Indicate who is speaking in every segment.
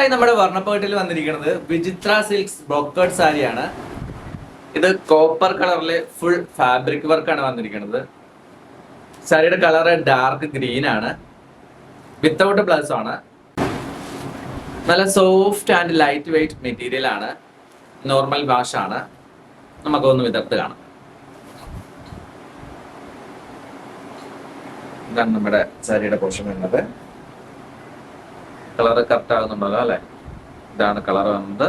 Speaker 1: അടുത്തതായി നമ്മുടെ വർണ്ണപ്പേട്ടിൽ വന്നിരിക്കുന്നത് വിചിത്ര സിൽക്സ് ബ്രോക്കേഡ് സാരിയാണ്. ഇത് കോപ്പർ കളറിലെ ഫുൾ ഫാബ്രിക് വർക്കാണ് വന്നിരിക്കുന്നത്. സാരിയുടെ കളർ ഡാർക്ക് ഗ്രീൻ ആണ്. വിത്തൗട്ട് ബ്ലൗസ് ആണ്. നല്ല soft and light weight material ആണ്. നോർമൽ വാഷ് ആണ്. നമുക്കൊന്ന് വിതർത്ത് കാണാം. ഇതാണ് നമ്മുടെ സാരിയുടെ പോർഷൻ വരുന്നത്. കളർ കറക്റ്റ് ആകുന്നുണ്ടല്ലോ അല്ലെ? ഇതാണ് കളർ വന്നത്.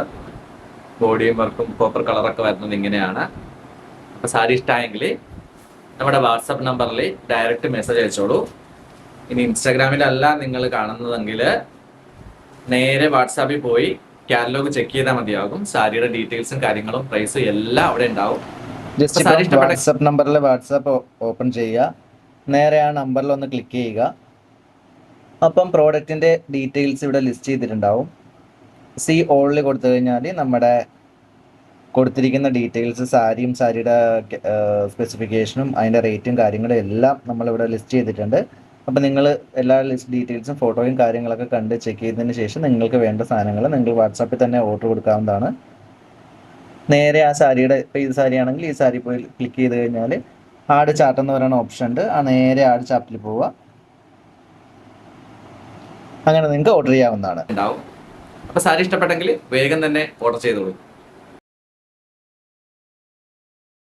Speaker 1: ബോഡിയും വർക്കും കോപ്പർ കളറൊക്കെ വരുന്നത് ഇങ്ങനെയാണ്. അപ്പൊ സാരി ഇഷ്ടമായെങ്കിൽ നമ്മുടെ വാട്സപ്പ് നമ്പറിൽ ഡയറക്റ്റ് മെസ്സേജ് അയച്ചോളൂ. ഇനി ഇൻസ്റ്റാഗ്രാമിലല്ല നിങ്ങൾ കാണുന്നതെങ്കിൽ നേരെ വാട്സാപ്പിൽ പോയി കാറ്റലോഗ് ചെക്ക് ചെയ്താൽ മതിയാകും. സാരിയുടെ ഡീറ്റെയിൽസും കാര്യങ്ങളും പ്രൈസും എല്ലാം അവിടെ ഉണ്ടാവും.
Speaker 2: വാട്സപ്പ് നമ്പറിൽ വാട്സാപ്പ് ഓപ്പൺ ചെയ്യുക. നേരെ ആ നമ്പറിൽ ഒന്ന് ക്ലിക്ക് ചെയ്യുക. അപ്പം പ്രോഡക്റ്റിൻ്റെ ഡീറ്റെയിൽസ് ഇവിടെ ലിസ്റ്റ് ചെയ്തിട്ടുണ്ടാവും. സി ഓളിൽ കൊടുത്തു കഴിഞ്ഞാൽ നമ്മുടെ കൊടുത്തിരിക്കുന്ന ഡീറ്റെയിൽസ്, സാരിയും സാരിയുടെ സ്പെസിഫിക്കേഷനും അതിൻ്റെ റേറ്റും കാര്യങ്ങളും എല്ലാം നമ്മളിവിടെ ലിസ്റ്റ് ചെയ്തിട്ടുണ്ട്. അപ്പം നിങ്ങൾ എല്ലാ ഡീറ്റെയിൽസും ഫോട്ടോയും കാര്യങ്ങളൊക്കെ കണ്ട് ചെക്ക് ചെയ്തതിന് ശേഷം നിങ്ങൾക്ക് വേണ്ട സാധനങ്ങൾ നിങ്ങൾ വാട്സാപ്പിൽ തന്നെ ഓർഡർ കൊടുക്കാവുന്നതാണ്. നേരെ ആ സാരിയുടെ, ഇപ്പോൾ ഈ സാരി ആണെങ്കിൽ ഈ സാരി പോയി ക്ലിക്ക് ചെയ്ത് കഴിഞ്ഞാൽ ആഡ് ചാർട്ട് എന്ന് പറയുന്ന ഓപ്ഷൻ ഉണ്ട്. ആ നേരെ ആഡ് ചാർട്ടിൽ പോവുക. അങ്ങനെ നിങ്ങൾക്ക് ഓർഡർ ചെയ്യാവുന്നതാണ്.
Speaker 1: ഉണ്ടാവും. അപ്പൊ സാരി ഇഷ്ടപ്പെട്ടെങ്കിൽ വേഗം തന്നെ ഓർഡർ ചെയ്തോളൂ.